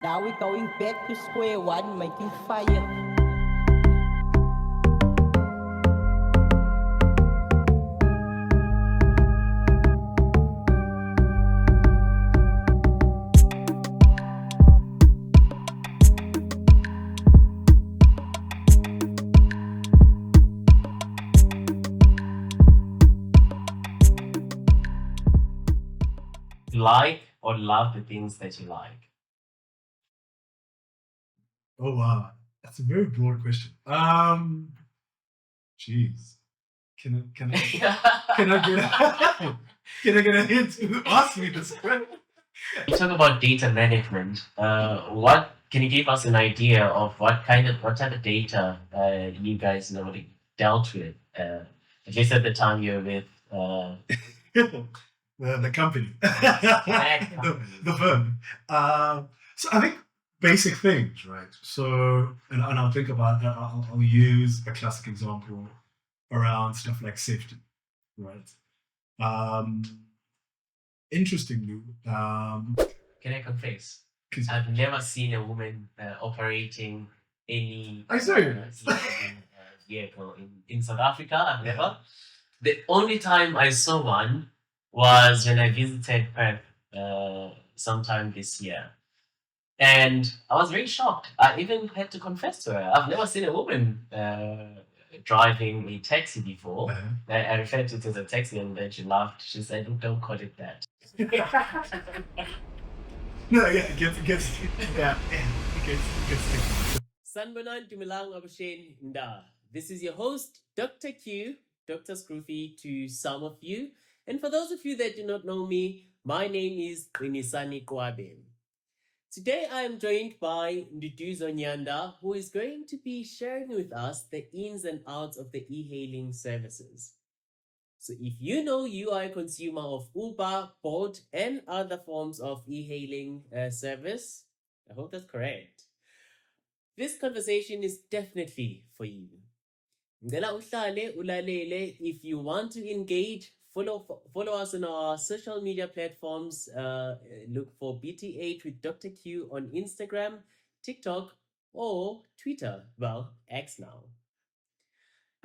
Now we're going back to square one, making fire. Like or love the things that you like? Oh wow, that's a very broad question. Jeez, can I get can I get a hint? Who asked me this question? You talk about data management. What can you give us an idea of what type of data you guys normally dealt with? At least at the time you're with The company, that company. the firm. So I think basic things, right? So, and I'll think about, I'll use a classic example around stuff like safety, right? Um, Interestingly, Can I confess? 'cause I've never seen a woman operating any I serious. vehicle in South Africa. I've never. The only time I saw one was when I visited Perth sometime this year. And I was very shocked. I even had to confess to her. I've never seen a woman driving a taxi before. I referred to it as a taxi and then she laughed. She said, "Don't call it that." No, yeah, it gets, yeah, it gets. Sanbonan Dumilang Abushen Nda. This is your host, Dr. Q, Dr. Scroofy to some of you. And for those of you that do not know me, my name is Rinisani Kwabe. Today I am joined by Nduduzo Nyanda, who is going to be sharing with us the ins and outs of the e-hailing services. So if you know you are a consumer of Uber, Bolt, and other forms of e-hailing service, I hope that's correct. This conversation is definitely for you. Ngela uhlale ulalele. If you want to engage, follow us on our social media platforms. Look for BT8 with Dr. Q on Instagram, TikTok, or Twitter. Well, X now.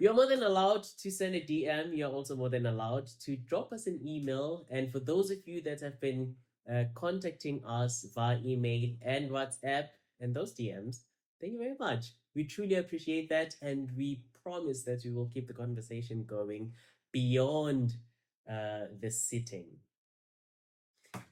You're more than allowed to send a DM. You're also more than allowed to drop us an email. And for those of you that have been contacting us via email and WhatsApp and those DMs, thank you very much. We truly appreciate that. And we promise that we will keep the conversation going beyond the sitting.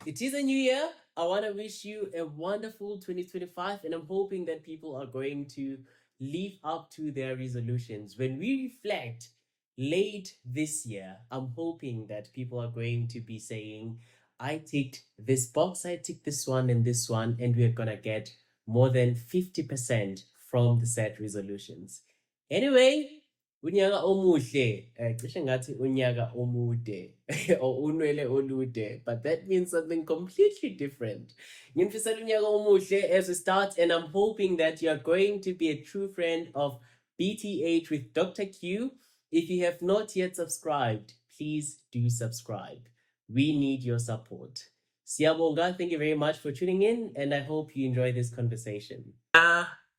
It is a new year. I want to wish you a wonderful 2025. And I'm hoping that people are going to live up to their resolutions. When we reflect late this year, I'm hoping that people are going to be saying, I ticked this box, I ticked this one, and we're going to get more than 50% from the set resolutions. Anyway, unyaka omuhle, cishe ngathi unyaka omude or unwele olude, but that means something completely different. Ngimfisela unyaka omuhle as we start, and I'm hoping that you're going to be a true friend of BTH with Dr. Q. If you have not yet subscribed, please do subscribe. We need your support. Siyabonga, thank you very much for tuning in, and I hope you enjoy this conversation.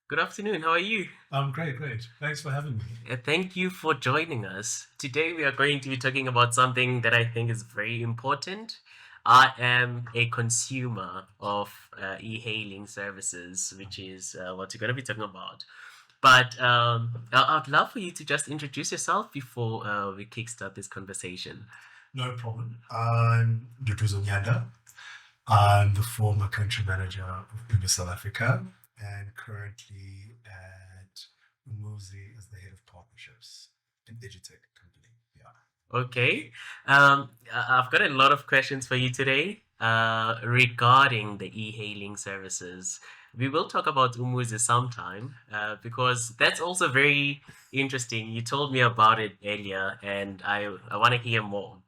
Good afternoon. How are you? Great. Thanks for having me. Thank you for joining us. Today we are going to be talking about something that I think is very important. I am a consumer of e-hailing services, which is what we're going to be talking about. But I'd love for you to just introduce yourself before we kickstart this conversation. No problem. I'm Nduduzo Nyanda. I'm the former country manager of Uber South Africa and currently at Umuzi as the head of partnerships in Digitech company. Yeah. Okay. I've got a lot of questions for you today regarding the e-hailing services. We will talk about Umuzi sometime because that's also very interesting. You told me about it earlier and I want to hear more.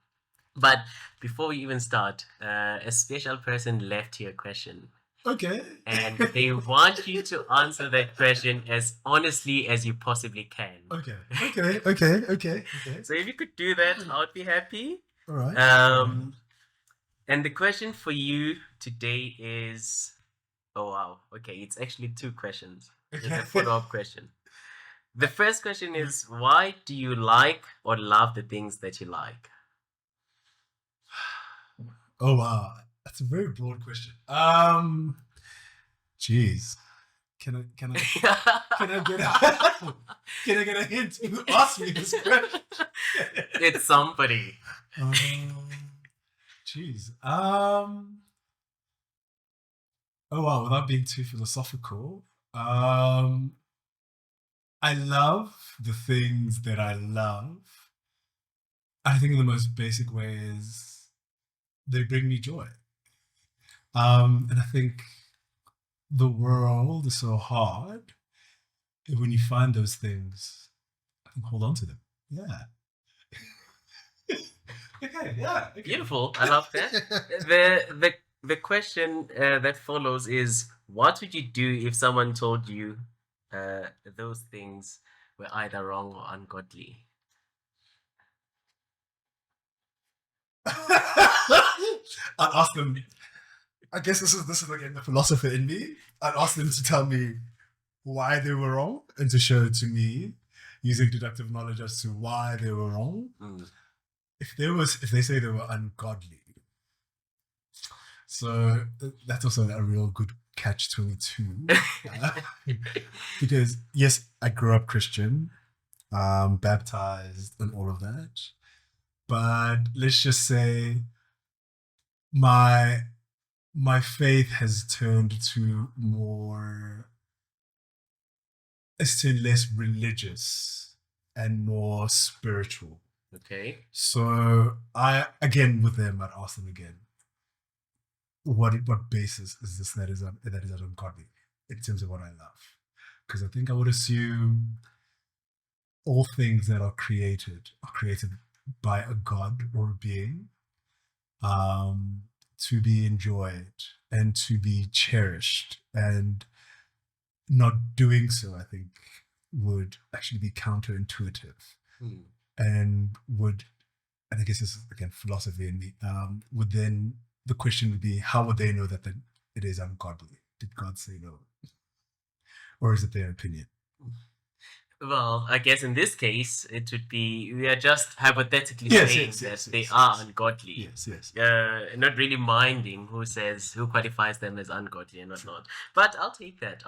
But before we even start, a special person left here a question. Okay. And they want you to answer that question as honestly as you possibly can. Okay. So if you could do that, I would be happy. All right. And the question for you today is, Oh wow. Okay, it's actually two questions. It's a follow-up question. The first question is, why do you like or love the things that you like? Oh wow, that's a very broad question. Jeez, can I get can I get a hint? Who asked me this question? It's somebody. Jeez. Oh wow, without being too philosophical, I love the things that I love. I think in the most basic way is they bring me joy. And I think the world is so hard. And when you find those things, I think hold on to them. Yeah. Okay. Yeah. Okay. Beautiful. I love that. The question that follows is, what would you do if someone told you those things were either wrong or ungodly? I'd ask them. I guess this is again the philosopher in me. I'd ask them to tell me why they were wrong and to show to me using deductive knowledge as to why they were wrong. Mm. If they say they were ungodly, so that's also a real good catch-22. Because yes, I grew up Christian, baptized and all of that, but let's just say my faith has turned to less religious and more spiritual. Okay. So I again with them, I'd ask them again, what basis is this that is ungodly in terms of what I love? Because I think I would assume all things that are created by a god or a being, to be enjoyed and to be cherished, and not doing so, I think, would actually be counterintuitive. Hmm. And I guess this is again philosophy in me, would then the question would be, how would they know that it is ungodly? Did God say no? Or is it their opinion? Well, I guess in this case, it would be, we are just hypothetically Yes, saying yes, that yes, they yes, are yes. ungodly. Yes. Not really minding who qualifies them as ungodly and whatnot. But I'll take that.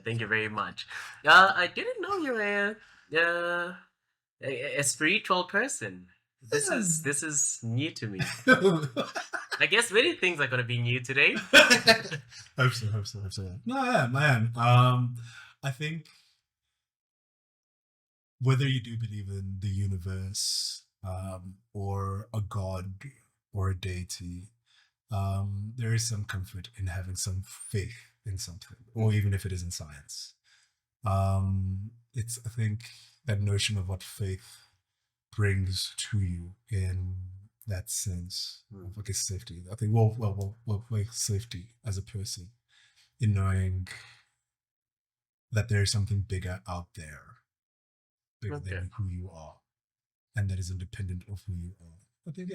Thank you very much. I didn't know you were a spiritual person. This is new to me. I guess many things are gonna be new today. Hope so. No, I am. I think whether you do believe in the universe, or a god or a deity, there is some comfort in having some faith in something, or even if it is in science. It's, I think, that notion of what faith brings to you in that sense of, I guess, safety. I think, safety as a person in knowing that there is something bigger out there, bigger than who you are, and that is independent of who you are. I think,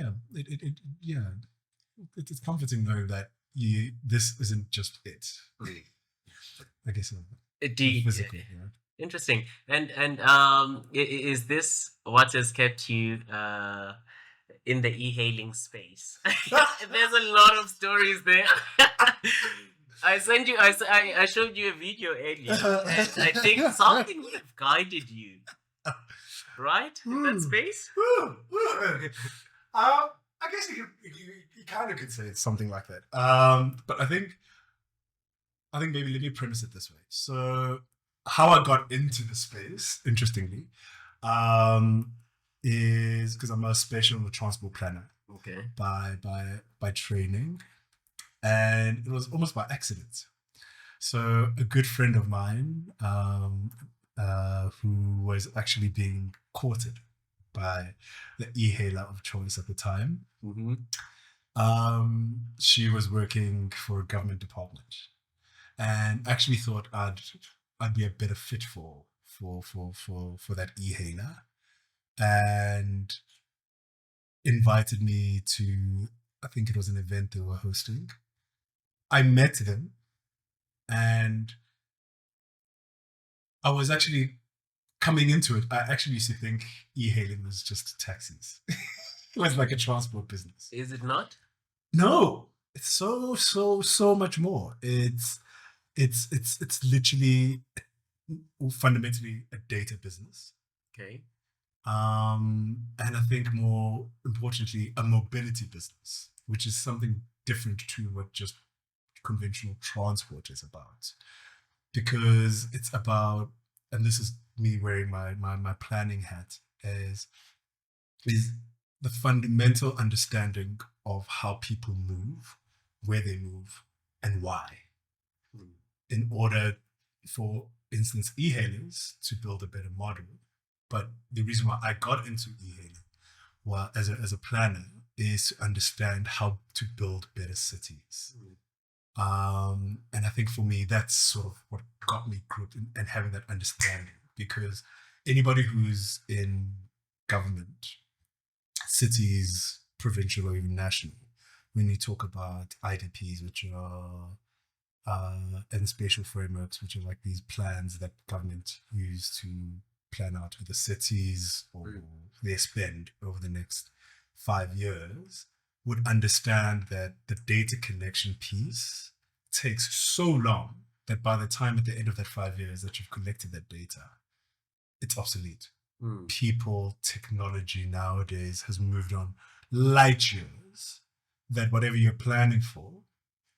it's comforting knowing that this isn't just it. I guess physical. Interesting. And is this what has kept you in the e-hailing space? There's a lot of stories there. I showed you a video earlier, and I think something would have guided you, right, in that space. I guess you kind of could say it's something like that. But I think maybe let me premise it this way. So how I got into the space, interestingly, is because I'm a spatial transport planner. Okay. By training, and it was almost by accident. So a good friend of mine, who was actually being courted by the e-hailer of choice at the time. Mm-hmm. She was working for a government department, and actually thought I'd be a better fit for that e-hailer, and invited me to, I think it was an event they were hosting. I met them, And I was actually coming into it, I actually used to think e-hailing was just taxis. It was like a transport business. Is it not? No, it's so much more. It's literally fundamentally a data business. Okay. And I think more importantly, a mobility business, which is something different to what just conventional transport is about. Because it's about, and this is me wearing my planning hat, is the fundamental understanding of how people move, where they move, and why. In order, for instance, e-hailers to build a better model. But the reason why I got into e-hailing, well, as a planner, is to understand how to build better cities. And I think for me, that's sort of what got me gripped and having that understanding. Because anybody who's in government, cities, provincial or even national, when you talk about IDPs, which are and spatial frameworks, which are like these plans that government use to plan out with the cities or their spend over the next 5 years, would understand that the data collection piece takes so long that by the time at the end of that 5 years that you've collected that data, it's obsolete. People, technology nowadays has moved on light years, that whatever you're planning for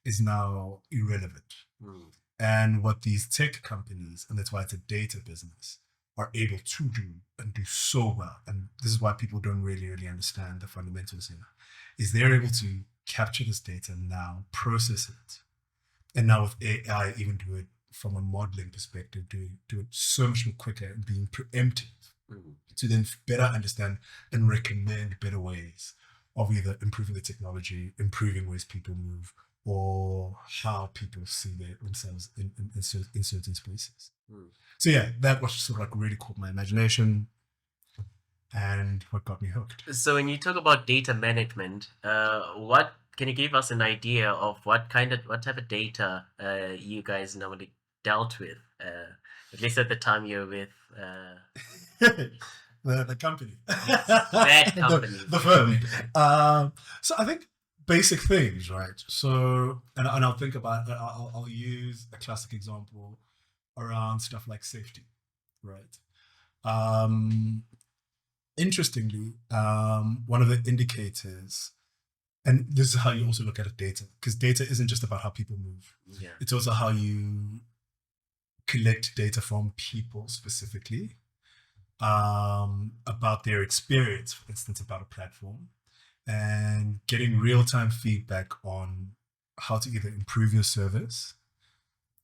is now irrelevant. And what these tech companies, and that's why it's a data business, are able to do and do so well, and this is why people don't really understand the fundamentals here, is they're able to capture this data now, process it, and now with AI even do it from a modeling perspective, do it so much more quicker and being preemptive to then better understand and recommend better ways of either improving the technology, improving ways people move, or how people see themselves in certain spaces. So yeah, that was sort of like really caught my imagination and what got me hooked. So when you talk about data management, what can you give us an idea of what type of data you guys normally dealt with? At least at the time you're with the company. That company. the firm. So I think basic things, right? So, and I'll think about, I'll use a classic example around stuff like safety, right? Interestingly, one of the indicators, and this is how you also look at data, because data isn't just about how people move. Yeah. It's also how you collect data from people specifically, about their experience, for instance, about a platform, and getting real-time feedback on how to either improve your service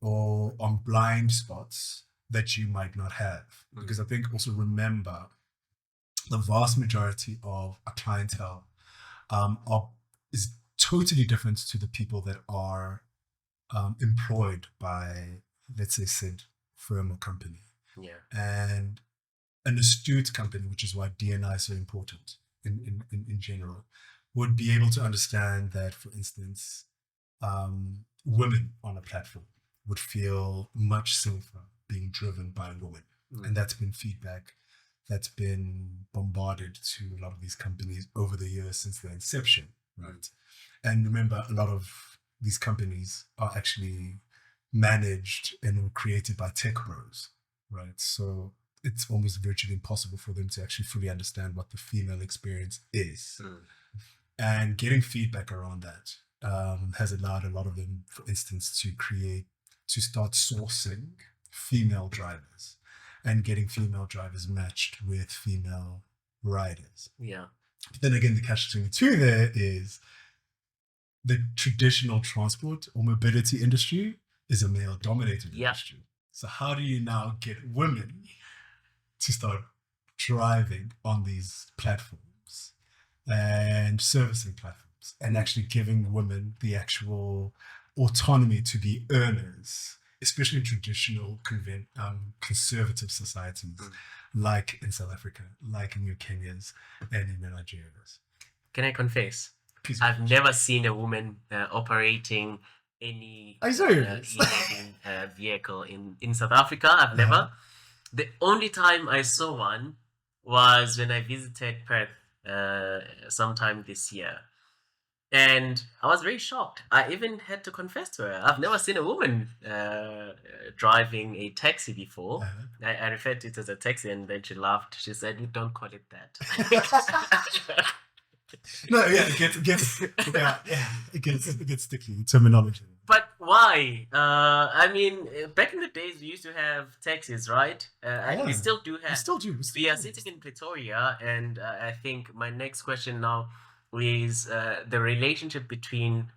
or on blind spots that you might not have. Because I think also remember, the vast majority of a clientele is totally different to the people that are employed by, let's say, said firm or company. Yeah. And an astute company, which is why D&I is so important in general, would be able to understand that, for instance, women on a platform would feel much safer being driven by a woman. And that's been feedback that's been bombarded to a lot of these companies over the years since their inception, right? And remember, a lot of these companies are actually managed and were created by tech bros, right? So it's almost virtually impossible for them to actually fully understand what the female experience is. And getting feedback around that has allowed a lot of them, for instance, to start sourcing female drivers and getting female drivers matched with female riders. Yeah. But then again, the catch-22 there is the traditional transport or mobility industry is a male-dominated industry. So how do you now get women to start driving on these platforms and servicing platforms and actually giving women the actual autonomy to be earners, especially in traditional conservative societies, like in South Africa, like in your Kenyas and in your Nigerias? Can I confess? Please. I've never seen a woman operating any Are you serious? e-hailing vehicle in South Africa. I've never. The only time I saw one was when I visited Perth sometime this year. And I was very shocked. I even had to confess to her. I've never seen a woman driving a taxi before. I referred to it as a taxi, and then she laughed. She said, "You don't call it that." No, yeah, it gets sticky terminology. But why? I mean, back in the days, we used to have taxis, right? And we Yeah. still do have. We still do. We are sitting in Pretoria, and I think my next question now is the relationship between.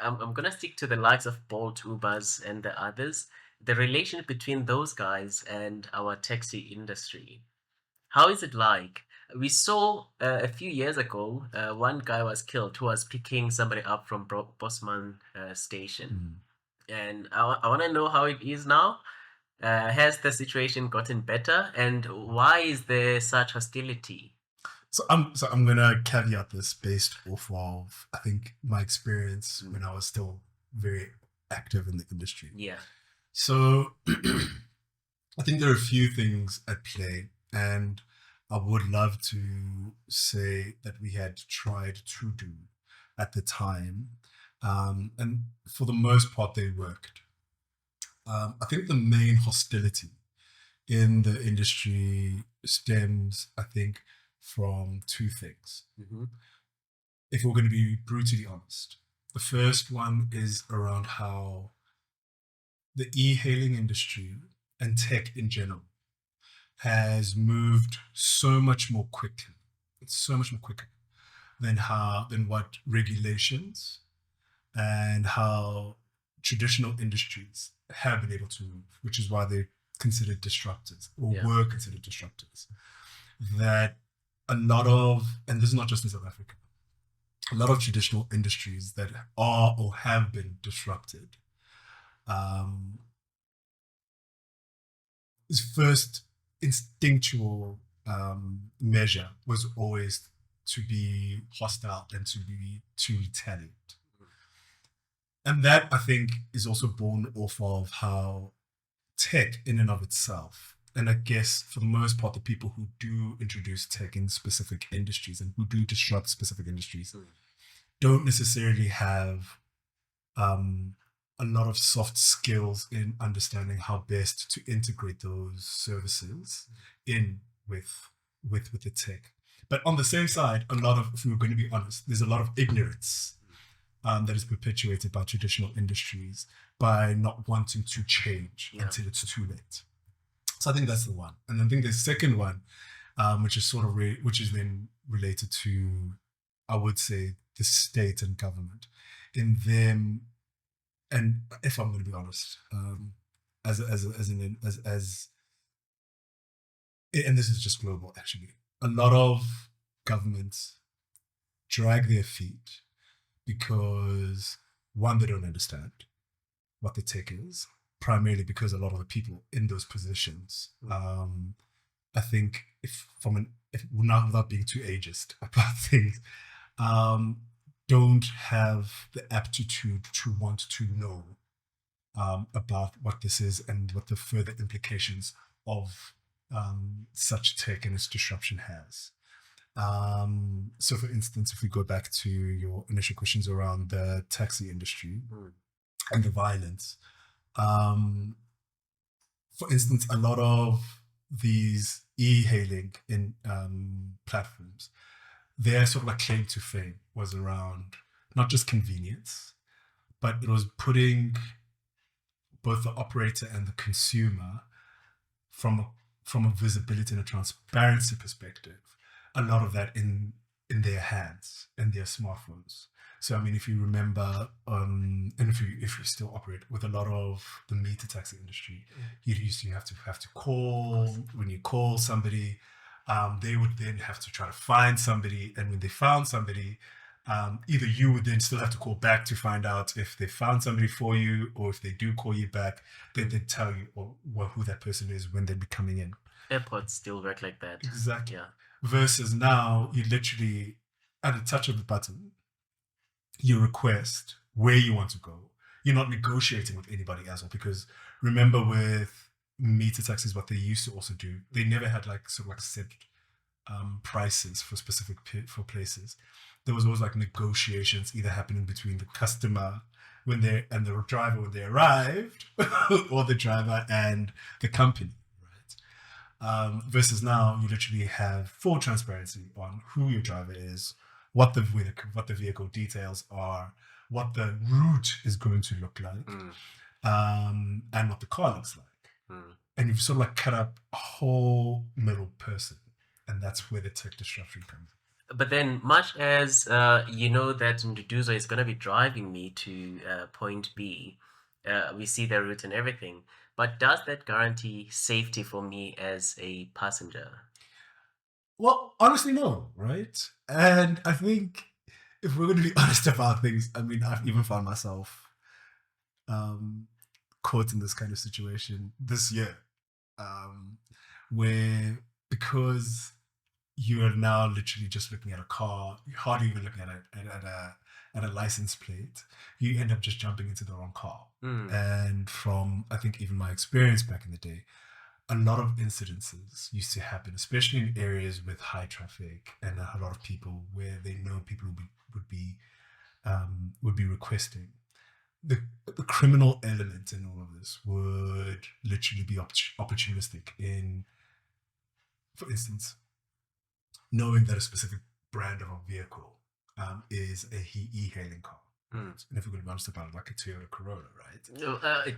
I'm gonna stick to the likes of Bolt, Ubers, and the others. The relationship between those guys and our taxi industry. How is it like? We saw a few years ago, one guy was killed who was picking somebody up from Bosman station. And I want to know how it is now. Has the situation gotten better? And why is there such hostility? So I'm gonna caveat this based off of, I think, my experience when I was still very active in the industry. Yeah. So I think there are a few things at play, and I would love to say that we had tried to do at the time, and for the most part they worked. I think the main hostility in the industry stems, I think, from two things. If we're going to be brutally honest, the first one is around how the e-hailing industry and tech in general has moved so much more quickly. It's so much more quicker than what regulations and how traditional industries have been able to move, which is why they're considered disruptors, or were considered disruptors. That a lot of, and this is not just in South Africa, a lot of traditional industries that are or have been disrupted, is first instinctual measure was always to be hostile and to retaliate. And that, I think, is also born off of how tech in and of itself, and I guess for the most part, the people who do introduce tech in specific industries and who do disrupt specific industries don't necessarily have a lot of soft skills in understanding how best to integrate those services in with the tech. But on the same side, if we were going to be honest, there's a lot of ignorance that is perpetuated by traditional industries by not wanting to change until it's too late. So I think that's the one. And I think the second one, which is then related to, I would say, the state and government in them. And if I'm going to be honest, and this is just global, actually, a lot of governments drag their feet because, one, they don't understand what the tech is, primarily because a lot of the people in those positions, I think, without being too ageist about things, don't have the aptitude to want to know about what this is and what the further implications of such tech and its disruption has. So, for instance, if we go back to your initial questions around the taxi industry and the violence, for instance, a lot of these e-hailing in platforms, their sort of like claim to fame was around not just convenience, but it was putting both the operator and the consumer from a visibility and a transparency perspective, a lot of that in their hands and their smartphones. So, I mean, if you remember, and if you still operate with a lot of the meter taxi industry, you used to have to call. When you call somebody, they would then have to try to find somebody, and when they found somebody, either you would then still have to call back to find out if they found somebody for you, or if they do call you back, then they tell you who that person is when they'll be coming in. Airports still work like that. Exactly. Yeah. Versus now, you literally, at the touch of the button, you request where you want to go. You're not negotiating with anybody as well, because remember with meter taxis, what they used to also do, they never had like sort of like set prices for specific for places. There was always like negotiations either happening between the customer when they and the driver when they arrived, or the driver and the company, right? Versus now, you literally have full transparency on who your driver is, what the vehicle details are, what the route is going to look like, and what the car looks like. And you've sort of like cut up a whole middle person, and that's where the tech disruption comes in. But then, much as you know that Nduduzo is going to be driving me to point B, we see the route and everything. But does that guarantee safety for me as a passenger? Well, honestly, no, right? And I think if we're going to be honest about things, I mean, I've even found myself caught in this kind of situation this year, where because you are now literally just looking at a car, you're hardly even looking at a license plate, you end up just jumping into the wrong car. And from, I think, even my experience back in the day, a lot of incidences used to happen, especially in areas with high traffic and a lot of people, where they know people would be requesting. The criminal element in all of this would literally be opportunistic in, for instance, knowing that a specific brand of a vehicle is a e-hailing car. And if we're going to be honest about it, like a Toyota Corolla, right?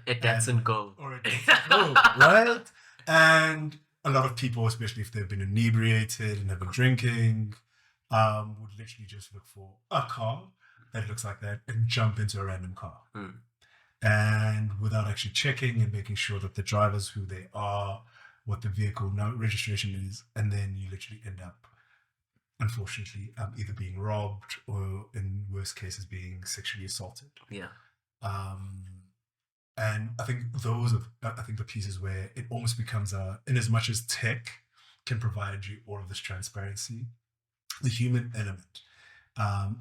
A Datsun Go. Or a Datsun Go, right? And a lot of people, especially if they've been inebriated and have been drinking, would literally just look for a car that looks like that and jump into a random car. And without actually checking and making sure that the drivers, who they are, what the vehicle registration is, and then you literally end up, unfortunately, either being robbed or, in worst cases, being sexually assaulted. Yeah. And I think those are, the pieces where it almost becomes in as much as tech can provide you all of this transparency, the human element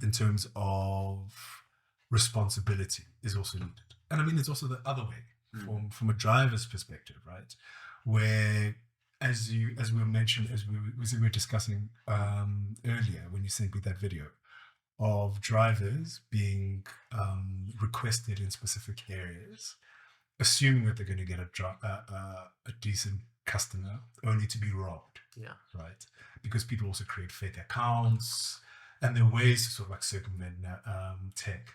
in terms of responsibility is also needed. And I mean, it's also the other way from a driver's perspective, right? Where, as we mentioned, as we were discussing earlier, when you sent me that video of drivers being requested in specific areas, assuming that they're going to get a decent customer, only to be robbed. Yeah. Right. Because people also create fake accounts, and there are ways to sort of like circumvent tech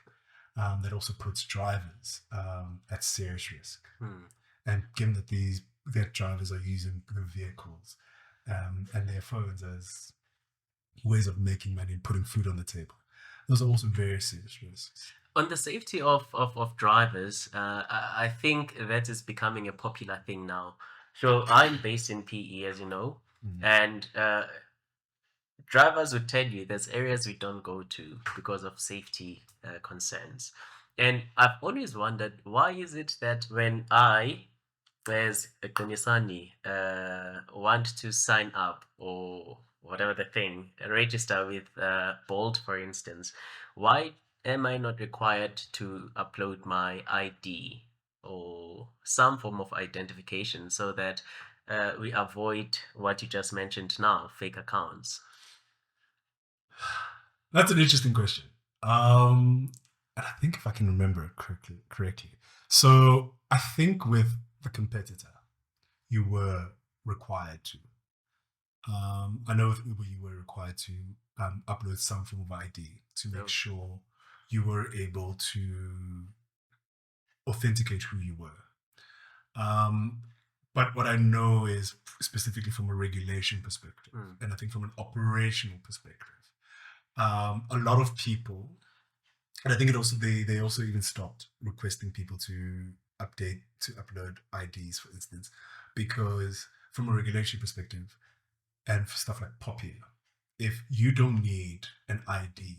that also puts drivers at serious risk. And given that drivers are using the vehicles and their phones as ways of making money and putting food on the table, those are also very serious risks. On the safety of drivers, I think that is becoming a popular thing now. So I'm based in PE, as you know, and drivers would tell you there's areas we don't go to because of safety concerns. And I've always wondered, why is it that when I, as a Konyesani, want to sign up or whatever the thing, register with Bolt, for instance, why am I not required to upload my ID or some form of identification so that we avoid what you just mentioned now, fake accounts? That's an interesting question. And I think if I can remember it correctly. So I think with the competitor, you were required to. I know with Uber, you were required to upload some form of ID to make sure you were able to authenticate who you were. But what I know is, specifically from a regulation perspective, and I think from an operational perspective, a lot of people, and I think they also even stopped requesting people to upload IDs, for instance, because from a regulation perspective, and for stuff like Poppy, if you don't need an ID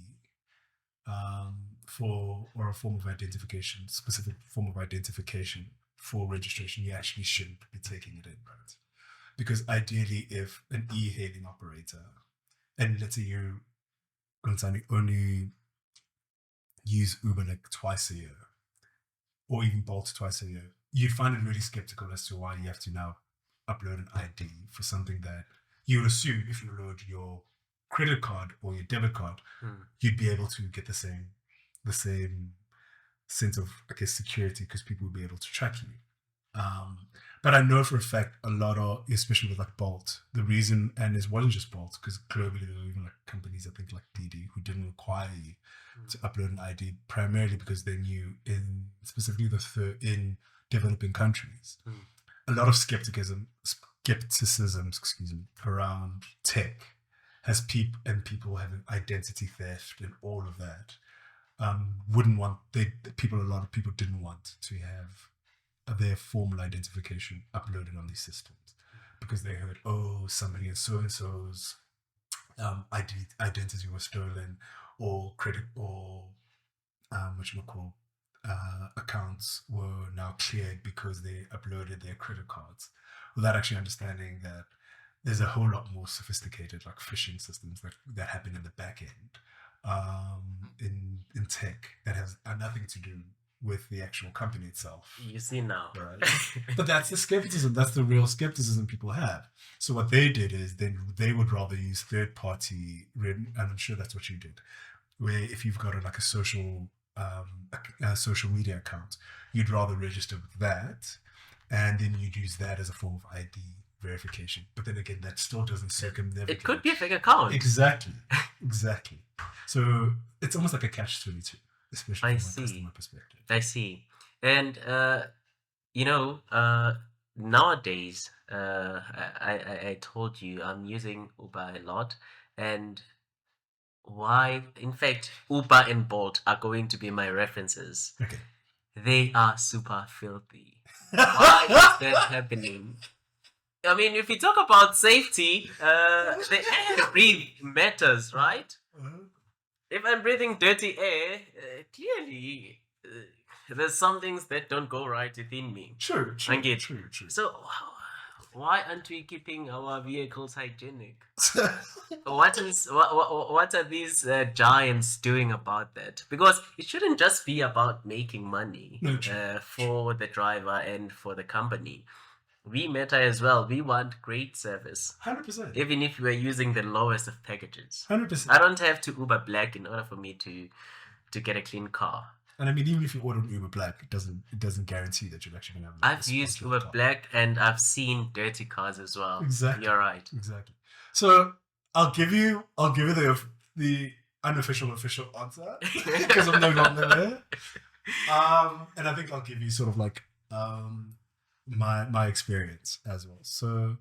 or a form of identification, specific form of identification for registration, you actually shouldn't be taking it in, right? Because ideally, if an e-hailing operator, and let's say you're only use Uber like twice a year, or even Bolt twice a year, you'd find it really skeptical as to why you have to now upload an ID for something that you would assume if you load your credit card or your debit card, you'd be able to get the same sense of, I guess, security, because people would be able to track you. But I know for a fact a lot of, especially with like Bolt, the reason, and it wasn't just Bolt, because globally there were even like companies, I think like Didi, who didn't require you to upload an ID, primarily because they knew in specifically in developing countries, a lot of skepticism, around tech has people having identity theft and all of that. A lot of people didn't want to have their formal identification uploaded on these systems, because they heard, oh, somebody in so-and-so's identity was stolen, or credit, or accounts were now cleared because they uploaded their credit cards, without actually understanding that there's a whole lot more sophisticated like phishing systems that happen in the back end, in tech, that has nothing to do with the actual company itself. You see now. Right. But that's the skepticism. That's the real skepticism people have. So what they did is they would rather use third-party, and I'm sure that's what you did, where if you've got a social media account, you'd rather register with that, and then you'd use that as a form of ID verification. But then again, that still doesn't circumnavigate. It could be a fake account. Exactly. So it's almost like a catch-22, especially from a customer perspective. I see. And nowadays, I told you I'm using Uber a lot, and why? In fact, Uber and Bolt are going to be my references. Okay. They are super filthy. Why is that happening? I mean, if you talk about safety, the air you breathe matters, right? If I'm breathing dirty air, clearly there's some things that don't go right within me. True. So why aren't we keeping our vehicles hygienic? What are these giants doing about that? Because it shouldn't just be about making money for the driver and for the company. We matter as well. We want great service. 100%. Even if we are using the lowest of packages. 100%. I don't have to Uber Black in order for me to get a clean car. And I mean, even if you order Uber Black, it doesn't guarantee that you're actually going to have. I've used Uber Black, and I've seen dirty cars as well. Exactly. You're right. Exactly. So I'll give you the unofficial official answer, because I'm no longer there. And I think I'll give you sort of like my experience as well. So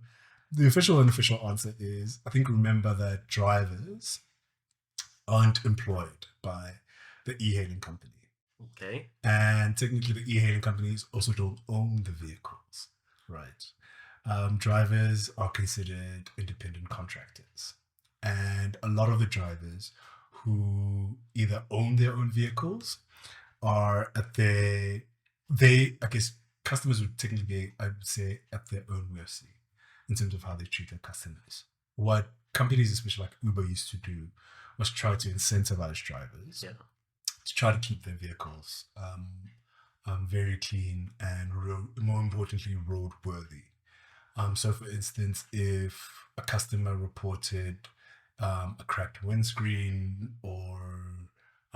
the official and unofficial answer is, I think, remember that drivers aren't employed by the e-hailing company. Okay. And technically the e-hailing companies also don't own the vehicles, right? Drivers are considered independent contractors. And a lot of the drivers who either own their own vehicles are I guess customers would technically be, I would say, at their own mercy in terms of how they treat their customers. What companies, especially like Uber, used to do was try to incentivize drivers to try to keep their vehicles very clean and, more importantly, roadworthy. So, for instance, if a customer reported a cracked windscreen or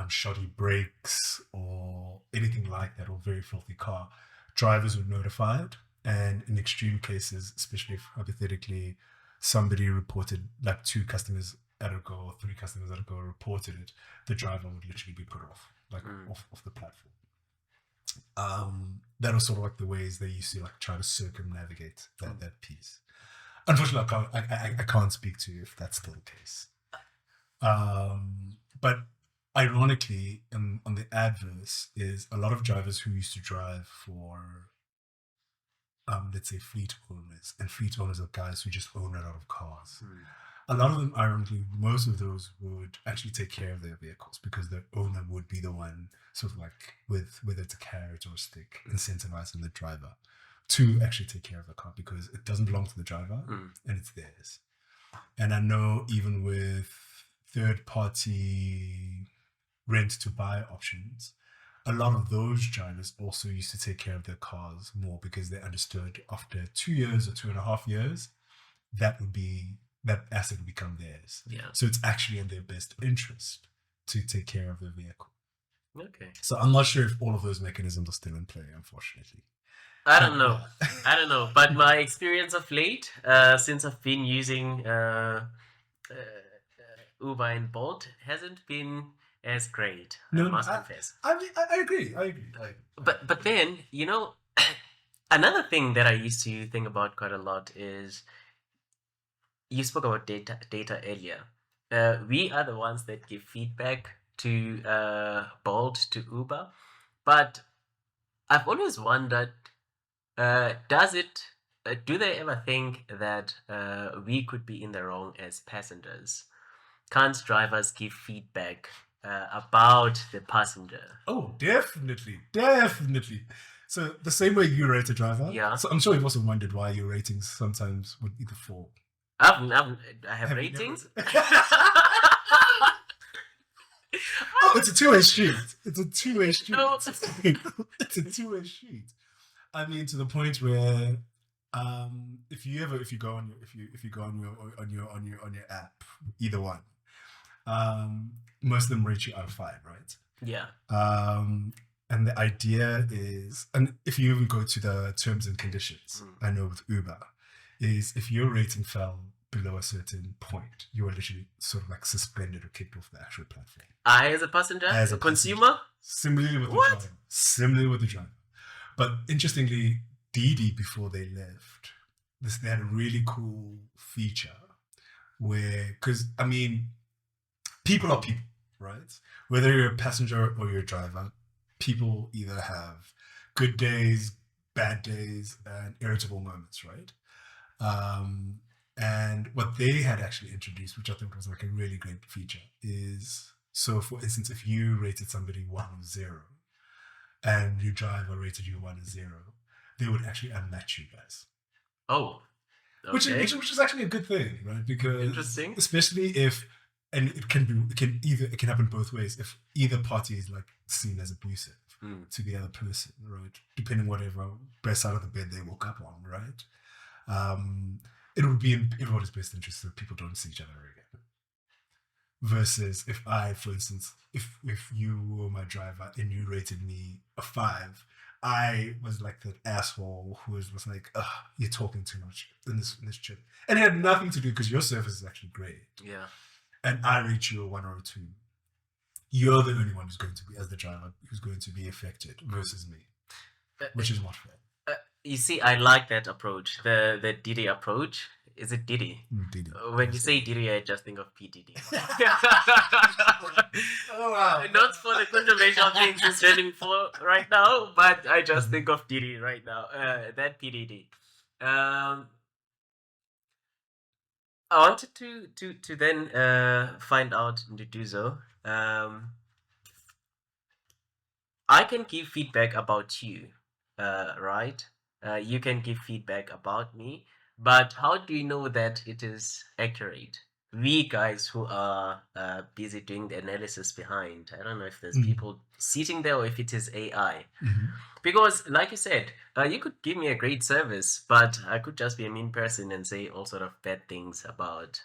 shoddy brakes or anything like that, or very filthy car, drivers were notified. And in extreme cases, especially if hypothetically somebody reported, like 2 customers at a go or 3 customers at a go reported it, the driver would literally be put off, off the platform. That was sort of like the ways they used to like try to circumnavigate that piece. Unfortunately, I can't speak to you if that's still the case. But ironically, on the adverse is a lot of drivers who used to drive for, let's say, fleet owners, and fleet owners are guys who just own a lot of cars. A lot of them, ironically, most of those would actually take care of their vehicles, because the owner would be the one sort of like, with whether it's a carrot or a stick, incentivizing the driver to actually take care of the car, because it doesn't belong to the driver and it's theirs. And I know even with third-party rent to buy options, a lot of those drivers also used to take care of their cars more because they understood after 2 years or 2.5 years, that asset would become theirs. Yeah. So it's actually in their best interest to take care of the vehicle. Okay. So I'm not sure if all of those mechanisms are still in play, unfortunately. I don't know. Yeah. I don't know. But my experience of late, since I've been using Uber and Bolt, hasn't been as great. I must confess. I agree. But then, another thing that I used to think about quite a lot is you spoke about data earlier. We are the ones that give feedback to Bolt, to Uber, but I've always wondered, do they ever think that we could be in the wrong as passengers? Can't drivers give feedback about the passenger? Oh, definitely. So the same way you rate a driver. Yeah. So I'm sure you've also wondered why your ratings sometimes would either fall. I have ratings. Oh, it's a two-way street. It's a two-way street. No. It's a two-way street. I mean, to the point where, if you go on your app, either one, most of them rate you out of 5, right? Yeah. And the idea is, and if you even go to the terms and conditions, I know with Uber, is if your rating fell below a certain point, you are literally sort of like suspended or kicked off the actual platform. As a passenger, as a consumer, similarly with the driver. But interestingly, Didi, before they left, they had a really cool feature where, because I mean, people are people, right? Whether you're a passenger or you're a driver, people either have good days, bad days, and irritable moments, right? And what they had actually introduced, which I think was like a really great feature, is, so for instance, if you rated somebody 1 or 0, and your driver rated you 1 or 0, they would actually unmatch you guys. Oh, okay. Which is actually a good thing, right? Because interesting, especially if, and it can happen both ways. If either party is like seen as abusive to the other person, right? Depending whatever best side of the bed they woke up on, right? It would be in everybody's best interest that people don't see each other again. Versus if I, for instance, if you were my driver and you rated me a 5, I was like that asshole who was like, "Ugh, you're talking too much in this trip," and it had nothing to do because your service is actually great. Yeah. And I rate you a 1 or a 2. You're the only one who's going to be, as the driver, who's going to be affected versus me, which is not fair. You see, I like that approach, the Didi approach. Is it Didi? Didi. When you say Didi, I just think of PDD. Oh, wow. Not for the controversial things he's running for right now, but I just think of Didi right now. That PDD. I wanted to then find out Nduduzo. I can give feedback about you, right? You can give feedback about me, but how do you know that it is accurate? We guys who are busy doing the analysis behind, I don't know if there's people sitting there or if it is AI. Because like you said, you could give me a great service, but I could just be a mean person and say all sort of bad things about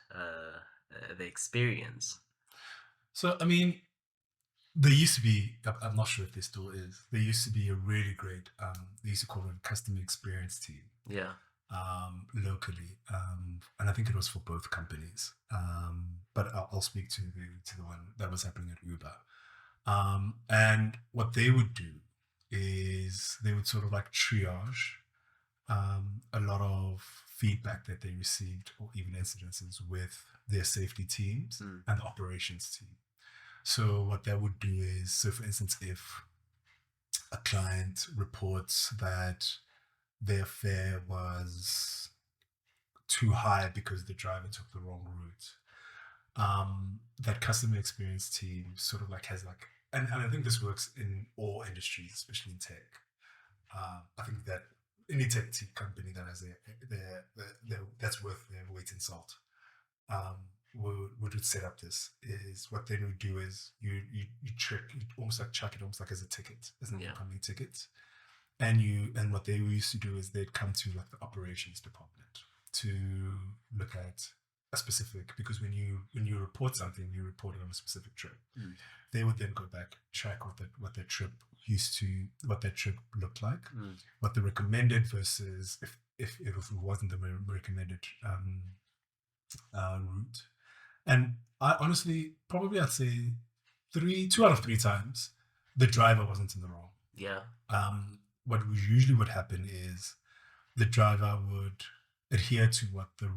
the experience. So, I mean, there used to be, I'm not sure if there still is, there used to be a really great, they used to call it a customer experience team. Yeah. Locally, and I think it was for both companies. But I'll speak to the one that was happening at Uber. And what they would do is they would sort of like triage a lot of feedback that they received or even incidences with their safety teams and the operations team. So what that would do is, so for instance, if a client reports that their fare was too high because the driver took the wrong route, that customer experience team sort of like has like, and I think this works in all industries, especially in tech. I think that any tech company that has their that's worth their weight in salt would set up this is what they would do is you trick, you almost like chuck it almost like as a ticket, as an incoming ticket. And what they used to do is they'd come to like the operations department to look at a specific, because when you report something, you report it on a specific trip. They would then go back, track what that trip looked like, what the recommended versus if it wasn't the recommended route. And I honestly, probably I'd say 2 out of 3 times the driver wasn't in the wrong. Yeah. What usually would happen is the driver would adhere to what the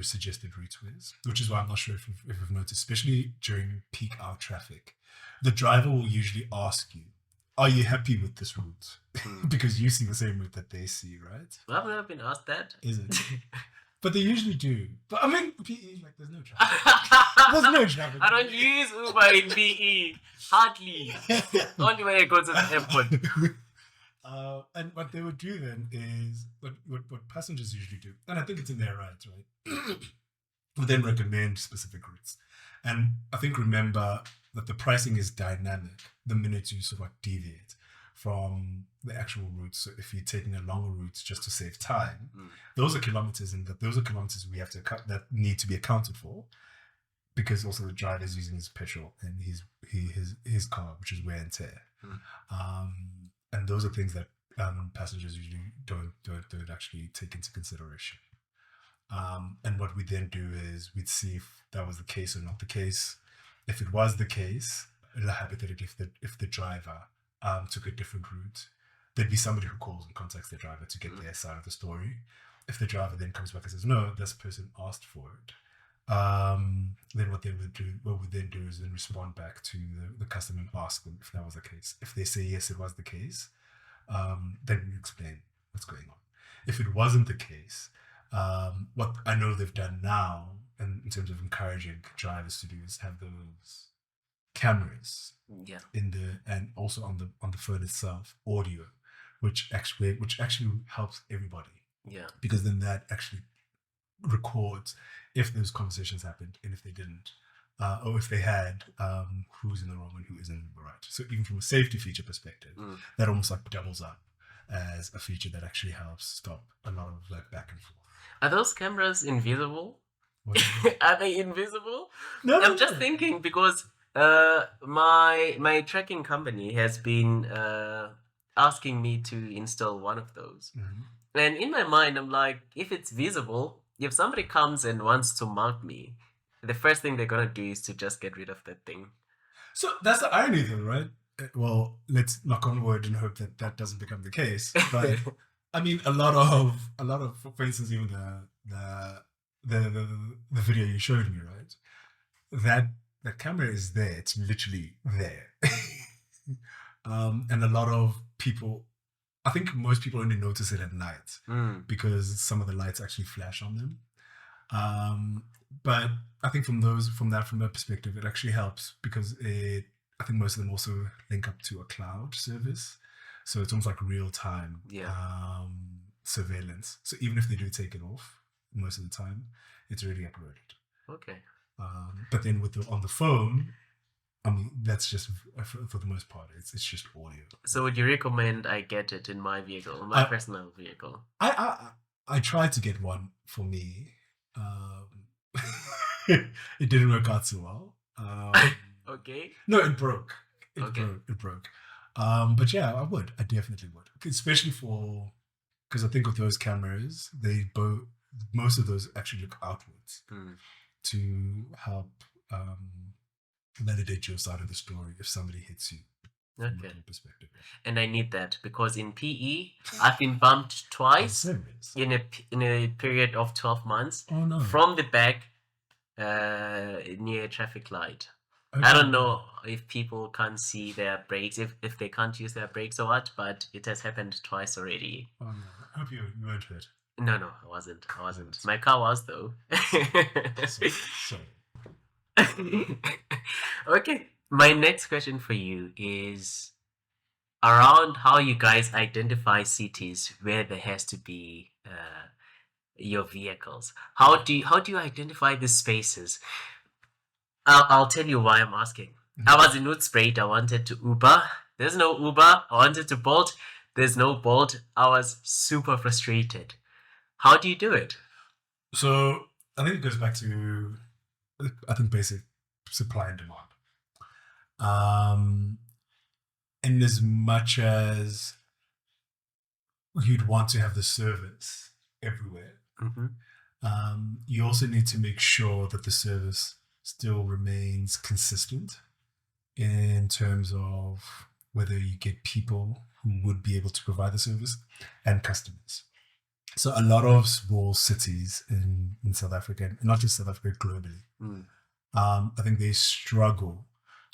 suggested route is, which is why I'm not sure if you've noticed, especially during peak hour traffic, the driver will usually ask you, are you happy with this route? Because you see the same route that they see, right? I've never been asked that. Is it? But they usually do. But I mean, PE, like, there's no traffic. There's no traffic. I don't use Uber in PE. Hardly. Only when I go to the airport. And what they would do then is what passengers usually do, and I think it's in their rights, right? Would then recommend specific routes. And I think remember that the pricing is dynamic the minute you sort of like deviate from the actual route. So if you're taking a longer route just to save time, those are kilometers, and those are kilometers we have to that need to be accounted for, because also the driver is using his petrol and his car, which is wear and tear. And those are things that passengers usually don't actually take into consideration. And what we then do is we'd see if that was the case or not the case. If it was the case, hypothetically, if the driver took a different route, there'd be somebody who calls and contacts the driver to get their side of the story. If the driver then comes back and says, no, this person asked for it, then what we then do is then respond back to the customer and ask them if that was the case. If they say yes, it was the case, then we explain what's going on. If it wasn't the case, what I know they've done now, and in terms of encouraging drivers to do, is have those cameras and also on the phone itself, audio, which actually helps everybody. Yeah. Because then that actually records if those conversations happened, and if they didn't, or if they had, who's in the wrong and who isn't in the right. So even from a safety feature perspective, that almost like doubles up as a feature that actually helps stop a lot of like back and forth. Are those cameras invisible? Are they invisible? No, I'm just thinking, because my tracking company has been asking me to install one of those. And in my mind, I'm like, if it's visible, if somebody comes and wants to mark me, the first thing they're going to do is to just get rid of that thing. So that's the irony though, right? Well, let's knock on wood and hope that doesn't become the case. But I mean, a lot of, for instance, even the video you showed me, right? That camera is there. It's literally there. And a lot of people, I think most people only notice it at night because some of the lights actually flash on them. But I think from that perspective, it actually helps because I think most of them also link up to a cloud service. So it's almost like real time surveillance. So even if they do take it off, most of the time, it's already uploaded. Okay. But then on the phone, I mean, that's just for the most part, it's just audio. So would you recommend I get it in my vehicle, my personal vehicle? I tried to get one for me. It didn't work out so well. Okay. No, it broke. It broke. But yeah, I definitely would, especially because I think with those cameras, most of those actually look outwards to help validate your side of the story if somebody hits you. Okay. From a perspective. And I need that because in PE, I've been bumped twice in a period of 12 months from the back near a traffic light. Okay. I don't know if people can't see their brakes, if they can't use their brakes or what, but it has happened twice already. Oh no! I hope you weren't hurt. No, I wasn't. My car was though. Sorry. Okay, my next question for you is around how you guys identify cities where there has to be your vehicles? How do you identify the spaces? I'll tell you why I'm asking. I was in Hoedspruit. I wanted to Uber. There's no Uber. I wanted to Bolt. There's no Bolt. I was super frustrated. How do you do it? So I think it goes back to, I think, basic supply and demand. In as much as you'd want to have the service everywhere, you also need to make sure that the service still remains consistent in terms of whether you get people who would be able to provide the service and customers. So a lot of small cities in South Africa, and not just South Africa, globally, I think they struggle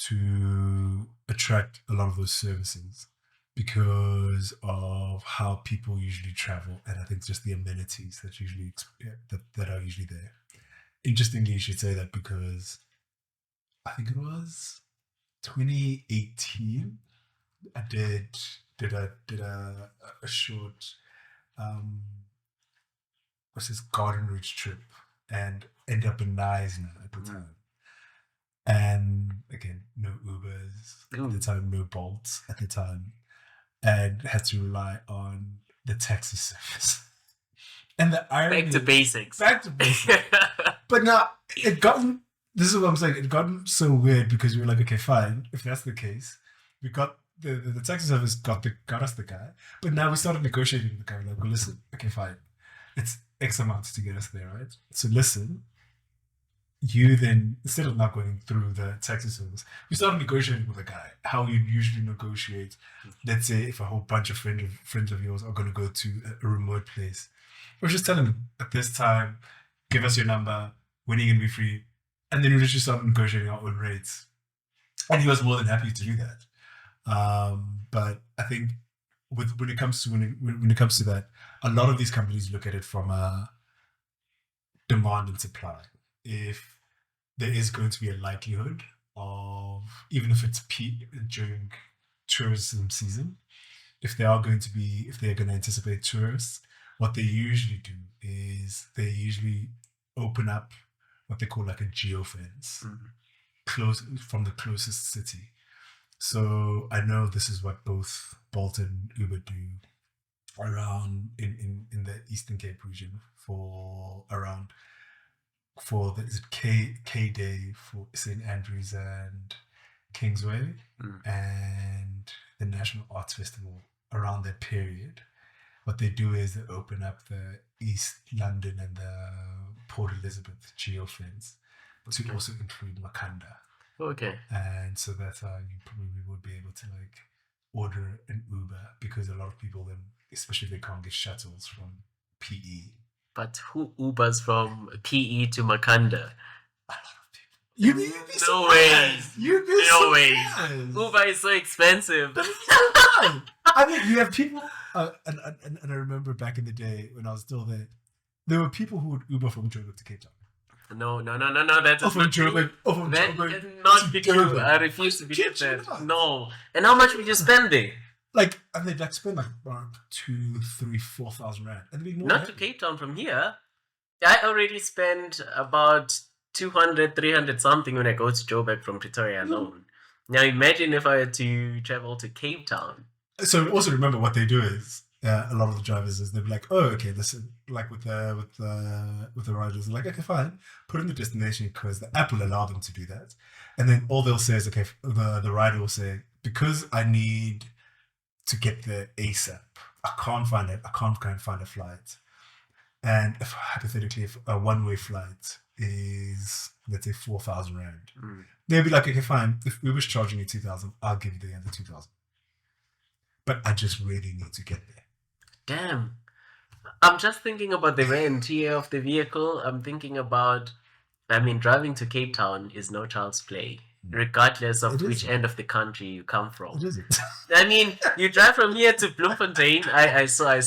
to attract a lot of those services because of how people usually travel, and I think just the amenities that usually that are usually there. Interestingly, you should say that because I think it was 2018. I did a short what's this garden route trip and ended up in Neisner at the time. And again, no Ubers at the time, no Bolts at the time, and had to rely on the taxi service. And the irony Back to basics. But now this is what I'm saying, it gotten so weird because we were like, okay, fine, if that's the case, we got the taxi service got us the guy, but now we started negotiating with the guy. We're like, well, listen, okay, fine, it's X amount to get us there, right? So listen, you then, instead of not going through the taxi service, we started negotiating with the guy how you usually negotiate. Let's say if a whole bunch of friends of yours are going to go to a remote place, we're just telling them at this time, give us your number, when are you going to be free? And then we just started negotiating our own rates. And he was more than happy to do that. But I think when it comes to that, a lot of these companies look at it from a demand and supply. If there is going to be a likelihood of, even if it's during tourism season, if they're going to anticipate tourists, what they usually do is they usually open up what they call like a geofence close from the closest city. So I know this is what both Bolt and Uber do around in the Eastern Cape region for the is it K Day for St. Andrews and Kingsway and the National Arts Festival around that period. What they do is they open up the East London and the Port Elizabeth geofence to also include Makanda. Okay. And so that's how you probably would be able to like order an Uber, because a lot of people then, especially if they can't get shuttles from PE. But who Ubers from PE to Makanda? A lot of people. You'd be no way. You'd be no way. surprised. Uber is so expensive. I mean, you have people, and I remember back in the day when I was still there were people who would Uber from Joburg to Cape Town. No. That is not true. That cannot be true. I refuse to believe that. No. And how much would you spend there? Like, and they'd like spend like around 2,000, 3,000, 4,000 rand. And they'd be more not to Cape Town from here. I already spent about 200, 300 something when I go to Joburg from Pretoria alone. Now imagine if I had to travel to Cape Town. So also remember what they do is a lot of the drivers is they'll be like, oh, okay, listen, like with the riders, they're like, okay, fine, put in the destination because the app will allow them to do that. And then all they'll say is, okay, the rider will say, because I need to get there ASAP, I can't find a flight. And if hypothetically, if a one-way flight is, let's say, 4,000 rand, they'll be like, okay, fine, if we was charging you 2,000, I'll give you the other 2,000. But I just really need to get there. Damn. I'm just thinking about the wear and tear of the vehicle. I'm thinking about, driving to Cape Town is no child's play, regardless of which end of the country you come from. It isn't. You drive from here to Bloemfontein. I saw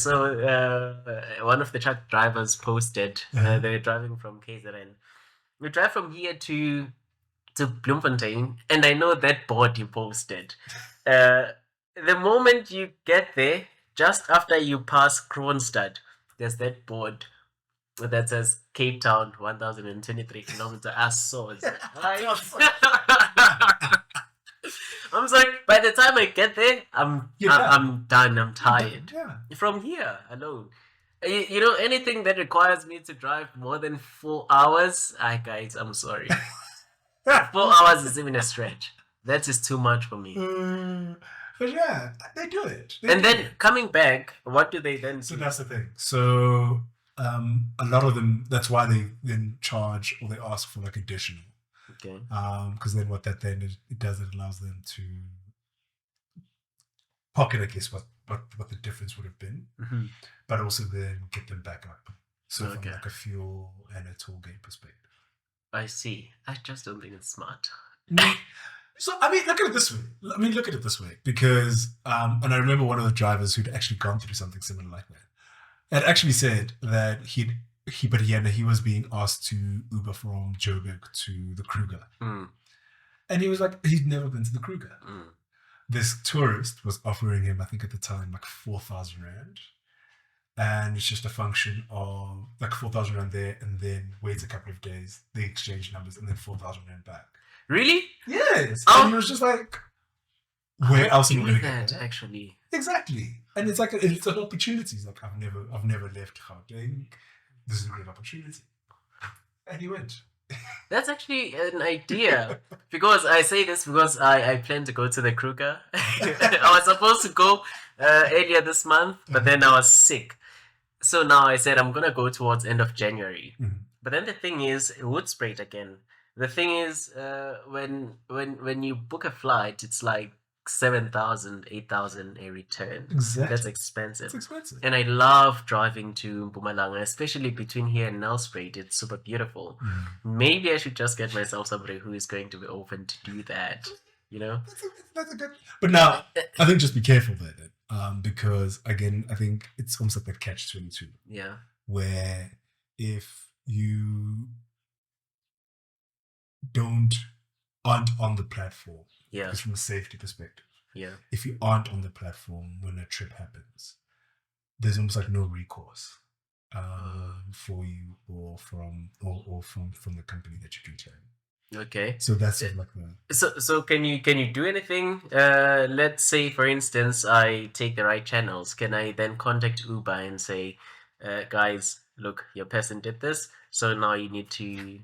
one of the truck drivers posted. They're driving from KZN. We drive from here to Bloemfontein, and I know that board you posted. The moment you get there, just after you pass Kroonstad, there's that board. that says Cape Town, 1,023 kilometer. I saw it. I was like, by the time I get there, I'm done. I'm tired. Yeah. From here alone. You know, anything that requires me to drive more than 4 hours, guys, I'm sorry. 4 hours is even a stretch. That is too much for me. But yeah, they do it. And then coming back, what do they then So do? that's the thing. So a lot of them, that's why they then charge or they ask for like additional. Okay. Because then what that then it does, it allows them to pocket, I guess, what the difference would have been, but also then get them back up. So from like a fuel and a toll gate perspective. I see. I just don't think it's smart. So I mean, look at it this way. Because and I remember one of the drivers who'd actually gone through something similar like that. Had actually said that he was being asked to Uber from Joburg to the Kruger. And he was like, he'd never been to the Kruger. This tourist was offering him, I think at the time, like 4,000 Rand. And it's just a function of like 4,000 Rand there and then wait a couple of days, they exchange numbers and then 4,000 Rand back. Really? Yes. And he was just like, where else are you going to get that? Actually. Exactly. And it's like it's an opportunity. It's like I've never left Gauteng. This is a great opportunity. And he went. That's actually an idea. Because I say this because I plan to go to the Kruger. I was supposed to go earlier this month, but then I was sick. So now I said I'm gonna go towards end of January. But then the thing is, Woodspray again. The thing is, when you book a flight, it's like 7,000, 8,000 a return. Exactly. That's expensive. It's expensive. And I love driving to Mpumalanga, especially between here and Nelspruit. It's super beautiful. Maybe I should just get myself somebody who is going to be open to do that. You know? That's a good. But now, I think just be careful there, then, because again, I think it's almost like that catch-22. Yeah. Where if you aren't on the platform, because from a safety perspective, if you aren't on the platform when a trip happens, there's almost like no recourse for you or from the company that you can claim. Okay. So that's sort of like the. So can you do anything? Let's say, for instance, I take the right channels. Can I then contact Uber and say, guys, look, your person did this, so now you need to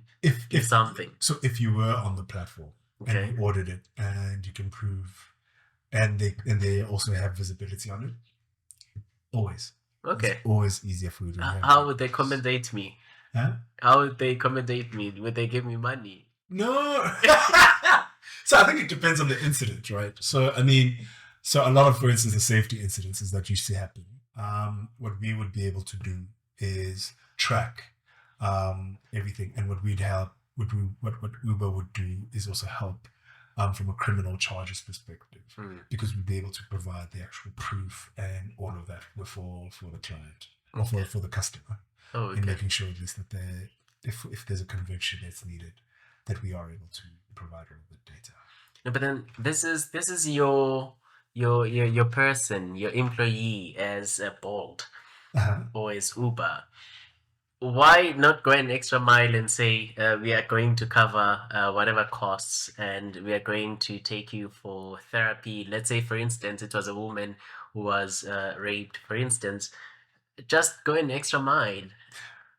do something. So if you were on the platform and you ordered it and you can prove, and they also have visibility on it, always. Okay. It's always easier for you to have. How would they accommodate me? Huh? How would they accommodate me? Would they give me money? No. So I think it depends on the incident, right? So I mean, a lot of, for instance, the safety incidences that used to happen. What we would be able to do is track everything, and what Uber would do is also help from a criminal charges perspective, because we'd be able to provide the actual proof and all of that for the client or for the customer, in making sure at least that if there's a conviction that's needed, that we are able to provide all of the data. No, but then this is your person, your employee as a Bolt or as Uber. Why not go an extra mile and say we are going to cover whatever costs, and we are going to take you for therapy? Let's say, for instance, it was a woman who was raped, for instance. Just go an extra mile.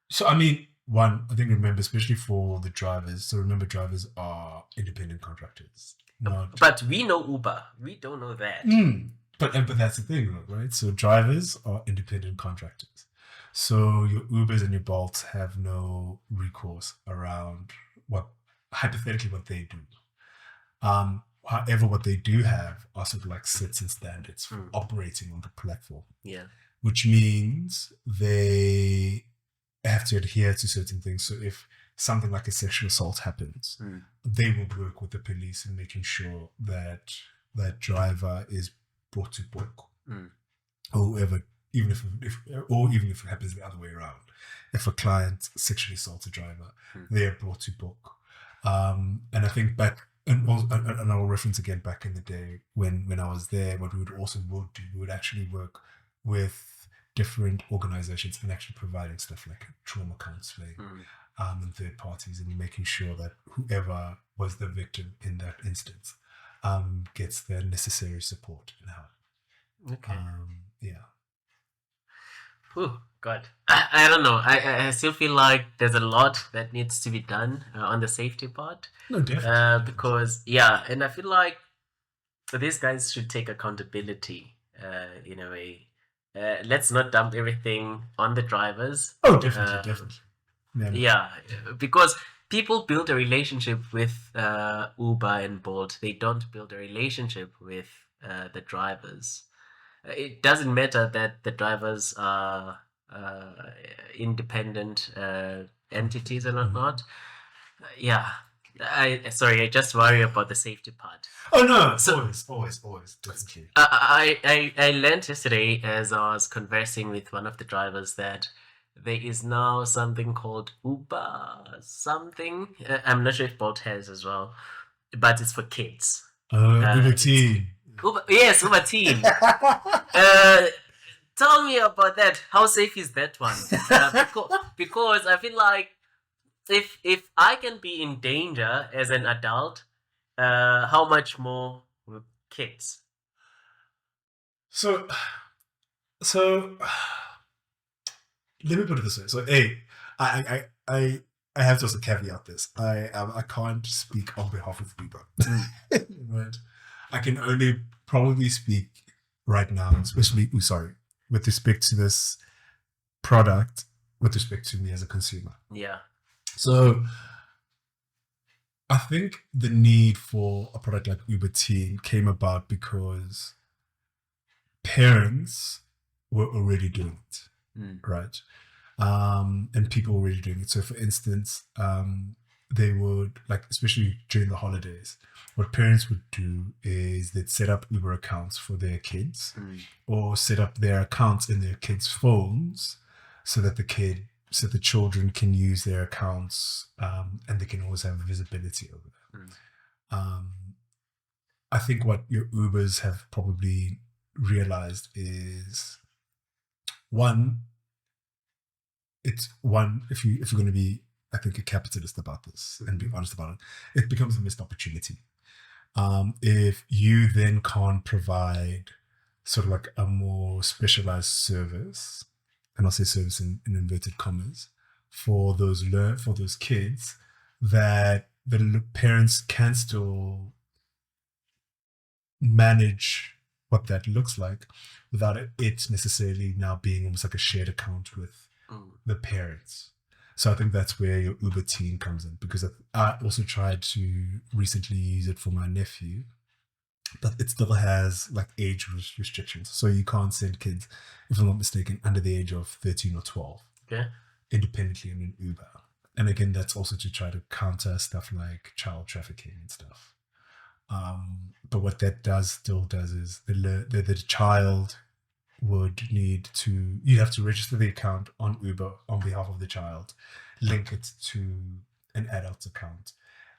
So I mean, one, I think, remember, especially for the drivers. So remember, drivers are independent contractors. But we know Uber. We don't know that. But that's the thing, right? So drivers are independent contractors. So your Ubers and your Bolts have no recourse around hypothetically what they do. However, what they do have are sort of like sets and standards for operating on the platform. Yeah. Which means they have to adhere to certain things. So if something like a sexual assault happens, they will work with the police in making sure that that driver is brought to book, or whoever, even if it happens the other way around. If a client sexually assaults a driver, they are brought to book. And I think and I'll reference again back in the day when I was there, what we would do, we would actually work with different organizations and actually providing stuff like trauma counseling and third parties, and making sure that whoever was the victim in that instance gets the necessary support and help. Okay. Yeah. Whew, God. I don't know. I still feel like there's a lot that needs to be done on the safety part. No, definitely. Because, yeah, and I feel like these guys should take accountability in a way. Let's not dump everything on the drivers. Oh, definitely. Yeah, because people build a relationship with Uber and Bolt. They don't build a relationship with the drivers. It doesn't matter that the drivers are independent entities and whatnot. Yeah. I just worry about the safety part. Oh no, always, definitely. I learned yesterday as I was conversing with one of the drivers that there is now something called Uber something. I'm not sure if Bolt has as well, but it's for kids. Uber Teen. Yes, Uber Teen. Tell me about that. How safe is that one? Because I feel like if I can be in danger as an adult, how much more with kids? So let me put it this way. So I have to also caveat this. I can't speak on behalf of Uber. Right? I can only probably speak right now, especially with respect to this product, with respect to me as a consumer. Yeah. So I think the need for a product like Uber Teen came about because parents were already doing it, right? And people were already doing it. So for instance, they would, like, especially during the holidays, what parents would do is they'd set up Uber accounts for their kids or set up their accounts in their kids' phones so that the children can use their accounts and they can always have visibility over them. I think what your Ubers have probably realized is if you're going to be, I think, a capitalist about this and be honest about it, it becomes a missed opportunity. If you then can't provide sort of like a more specialized service, and I'll say service in inverted commas, for those kids, that the parents can still manage what that looks like without it necessarily now being almost like a shared account with the parents. So I think that's where your Uber Teen comes in, because I also tried to recently use it for my nephew, but it still has like age restrictions. So you can't send kids, if I'm not mistaken, under the age of 13 or 12 independently in an Uber. And again, that's also to try to counter stuff like child trafficking and stuff. But what that still does is the child would you'd have to register the account on Uber on behalf of the child, link it to an adult's account,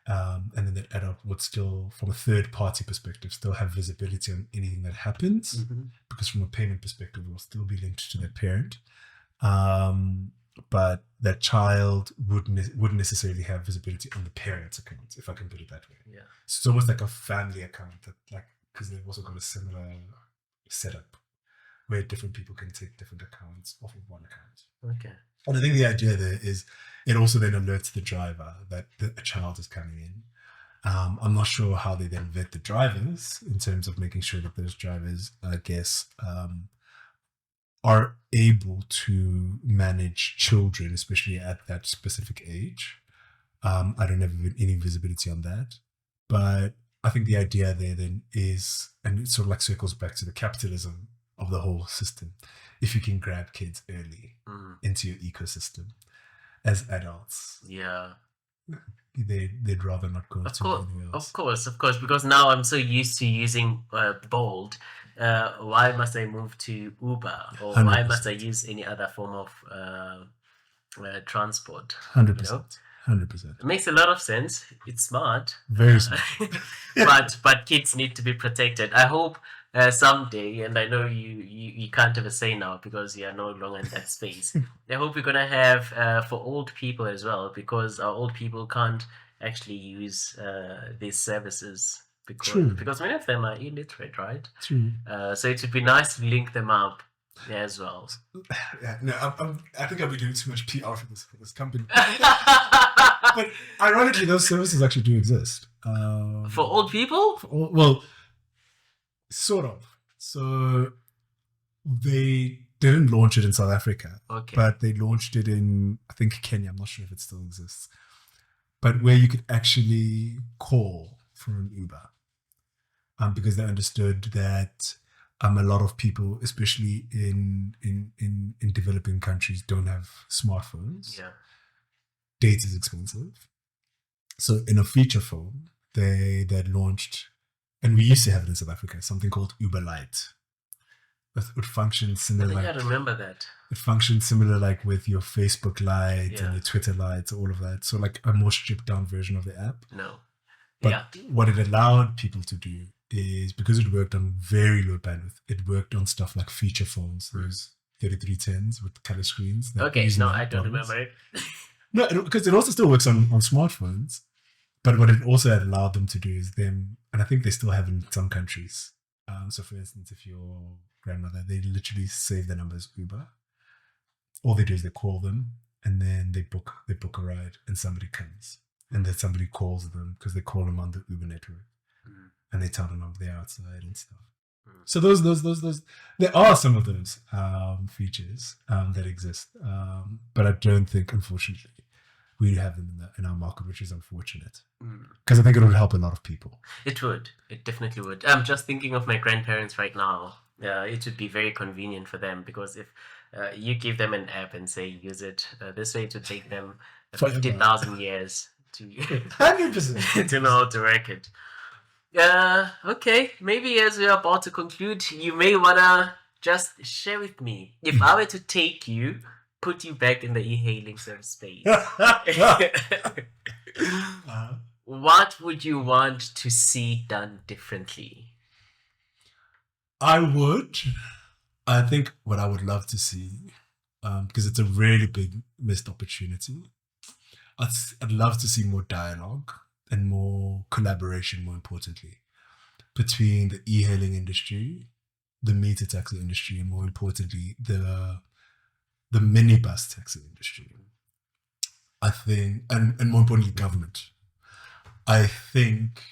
and then that adult would still, from a third party perspective, still have visibility on anything that happens, because from a payment perspective, it will still be linked to their parent. But that child wouldn't necessarily have visibility on the parent's account, if I can put it that way. Yeah. So it's almost like a family account, because they've also got a similar setup where different people can take different accounts off of one account. Okay. And I think the idea there is it also then alerts the driver that a child is coming in. I'm not sure how they then vet the drivers in terms of making sure that those drivers, I guess, are able to manage children, especially at that specific age. I don't have any visibility on that. But I think the idea there then is, and it sort of like circles back to the capitalism of the whole system. If you can grab kids early into your ecosystem as adults, they'd rather not go to anything else. Of course, because now I'm so used to using Bolt. Why must I move to Uber, or 100%. Why must I use any other form of transport? 100%. 100%. It makes a lot of sense. It's smart. Very smart. but kids need to be protected. I hope someday, and I know you can't have a say now because you are no longer in that space. I hope we're gonna have for old people as well, because our old people can't actually use these services True. because many of them are illiterate, right? True. So it would be nice to link them up as well. Yeah, no, I think I'll be doing too much PR for this company. But ironically, those services actually do exist. For old people? Well, sort of. So they didn't launch it in South Africa, Okay. but they launched it in, I think, Kenya. I'm not sure if it still exists. But where you could actually call for an Uber, because they understood that a lot of people, especially in developing countries, don't have smartphones. Yeah. Data is expensive. So in a feature phone, they launched, and we used to have it in South Africa, something called Uber Lite. It would function I similar. think I remember that. It functions similar like with your Facebook Lite Yeah. and your Twitter Lite, all of that. So like a more stripped down version of the app. No. But Yeah. what it allowed people to do is, because it worked on very low bandwidth, it worked on stuff like feature phones, those 3310s with color screens. that Okay. use No, light I don't buttons. remember it. No, because it also still works on smartphones. But what it also had allowed them to do is and I think they still have in some countries. So for instance, if your grandmother, they literally save their number as Uber. All they do is they call them, and then they book a ride, and somebody comes, and then somebody calls them because they call them on the Uber network, and they tell them they're outside and stuff. So those there are some of those features that exist, but I don't think, unfortunately, we have them in our market, which is unfortunate, because I think it would help a lot of people. It would. It definitely would. I'm just thinking of my grandparents right now. It would be very convenient for them, because if you give them an app and say use it this way, to take them Forever. 50,000 years to 100%. to know how to work it. Okay. Maybe as we're about to conclude, you may wanna just share with me, if I were to take you, put you back in the e-hailing service space, what would you want to see done differently? I think what I would love to see, because it's a really big missed opportunity, I'd love to see more dialogue and more collaboration, more importantly, between the e-hailing industry, the meter taxi industry, and more importantly, the minibus taxi industry. I think, and more importantly, government. I think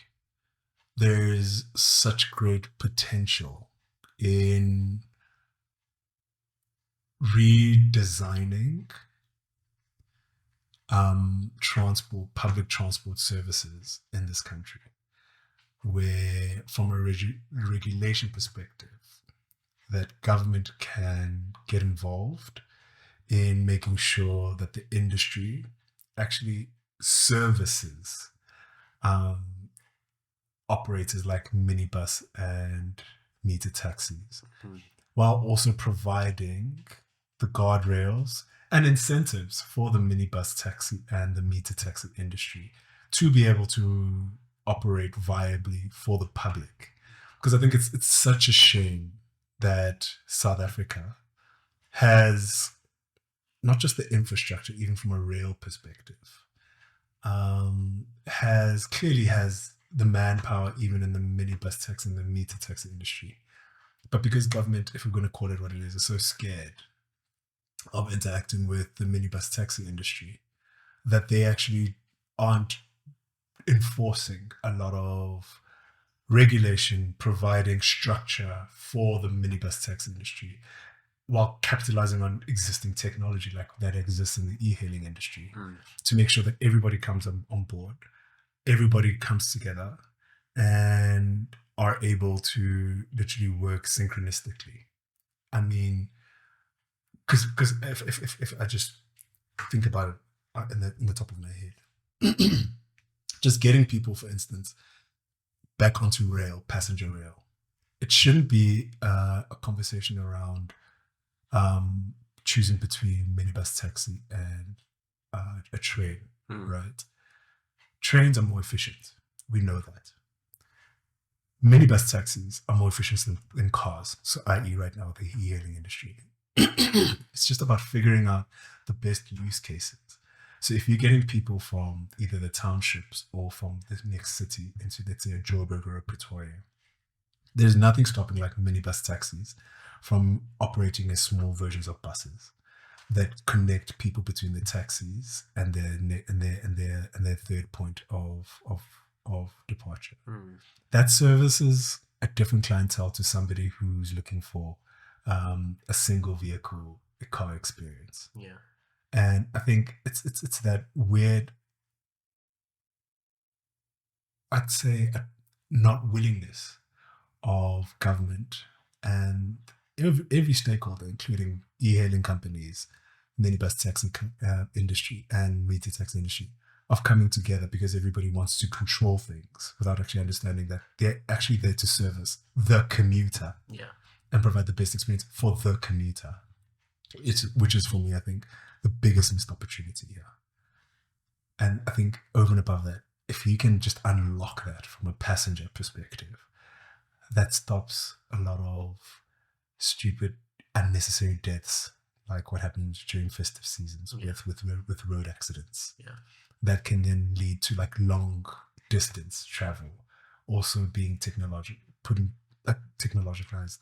there is such great potential in redesigning public transport services in this country, where from a regulation perspective, that government can get involved in making sure that the industry actually services operators like minibus and meter taxis, while also providing the guardrails and incentives for the minibus taxi and the meter taxi industry to be able to operate viably for the public. Because I think it's such a shame that South Africa has not just the infrastructure, even from a rail perspective, has the manpower, even in the minibus taxi and the meter taxi industry. But because government, if we're going to call it what it is so scared of interacting with the minibus taxi industry, that they actually aren't enforcing a lot of regulation, providing structure for the minibus taxi industry, while capitalizing on existing technology like that exists in the e-hailing industry, to make sure that everybody comes on board, everybody comes together, and are able to literally work synchronistically. I mean, because if I just think about it in the top of my head, just getting people, for instance, back onto rail, passenger rail, it shouldn't be a conversation around choosing between minibus taxi and a train, right? Trains are more efficient. We know that. minibus taxis are more efficient than cars. So, i.e., right now, the e-hailing industry. It's just about figuring out the best use cases. So, if you're getting people from either the townships or from the next city into, let's say, a Joburg or a Pretoria, there's nothing stopping like minibus taxis from operating as small versions of buses that connect people between the taxis and their third point of departure. That services a different clientele to somebody who's looking for a single vehicle car experience. Yeah. And I think it's that weird, I'd say, not willingness of government and every stakeholder, including e-hailing companies, minibus taxi industry, and meter taxi industry, of coming together because everybody wants to control things without actually understanding that they're actually there to service the commuter. Yeah. And provide the best experience for the commuter. Which is, for me, I think, the biggest missed opportunity here. And I think over and above that, if you can just unlock that from a passenger perspective, that stops a lot of stupid, unnecessary deaths, like what happens during festive seasons with road accidents. Yeah. That can then lead to like long distance travel, also being technologicalized.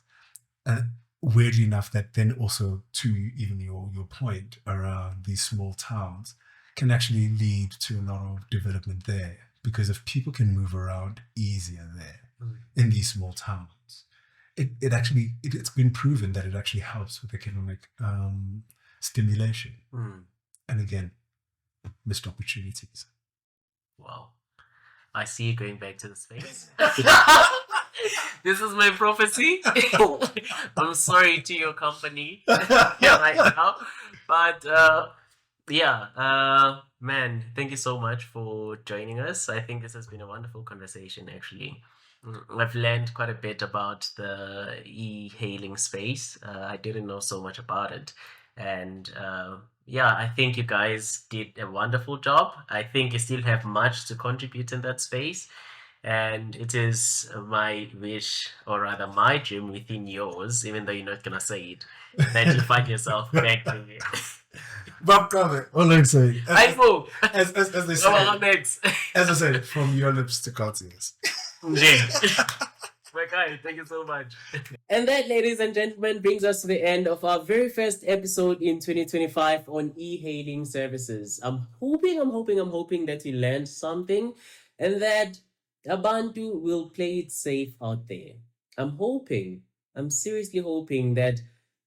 And weirdly enough, that then also, to even your point around these small towns, can actually lead to a lot of development there. Because if people can move around easier there in these small towns, it's been proven that it actually helps with economic stimulation. And again, missed opportunities. Wow. I see you going back to the space. This is my prophecy. I'm sorry to your company right now. But man, thank you so much for joining us. I think this has been a wonderful conversation, actually. I've learned quite a bit about the e-hailing space. I didn't know so much about it. And I think you guys did a wonderful job. I think you still have much to contribute in that space. And it is my wish, or rather my dream within yours, even though you're not going to say it, that you find yourself back to it. Bob Cover, all I'm saying. As they say. As I said, from your lips to God's ears. My guy, thank you so much. And that, ladies and gentlemen, brings us to the end of our very first episode in 2025 on e-hailing services. I'm hoping that you learned something and that Abantu will play it safe out there. I'm seriously hoping that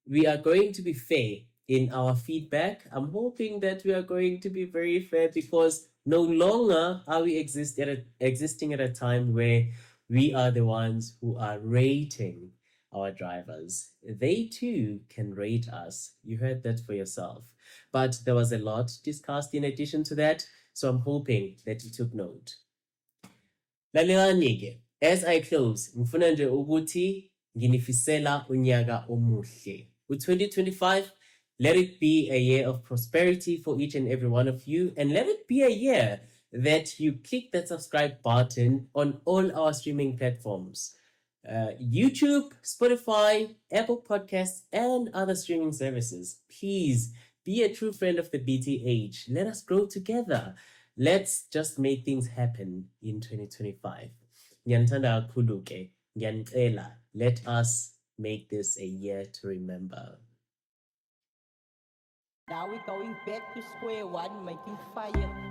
we are going to be fair in our feedback. I'm hoping that we are going to be very fair because no longer are we existing at a time where we are the ones who are rating our drivers. They too can rate us. You heard that for yourself. But there was a lot discussed in addition to that, so I'm hoping that you took note. Lalelani-ke, as I close, ngifuna nje ukuthi nginifisela unyaka omuhle. With 2025, let it be a year of prosperity for each and every one of you, and let it be a year that you click that subscribe button on all our streaming platforms. YouTube, Spotify, Apple Podcasts, and other streaming services. Please be a true friend of the BTH. Let us grow together. Let's just make things happen in 2025. Ngiyanithanda kakhulu ke. Ngiyanicela. Let us make this a year to remember. Now we're going back to square one, making fire.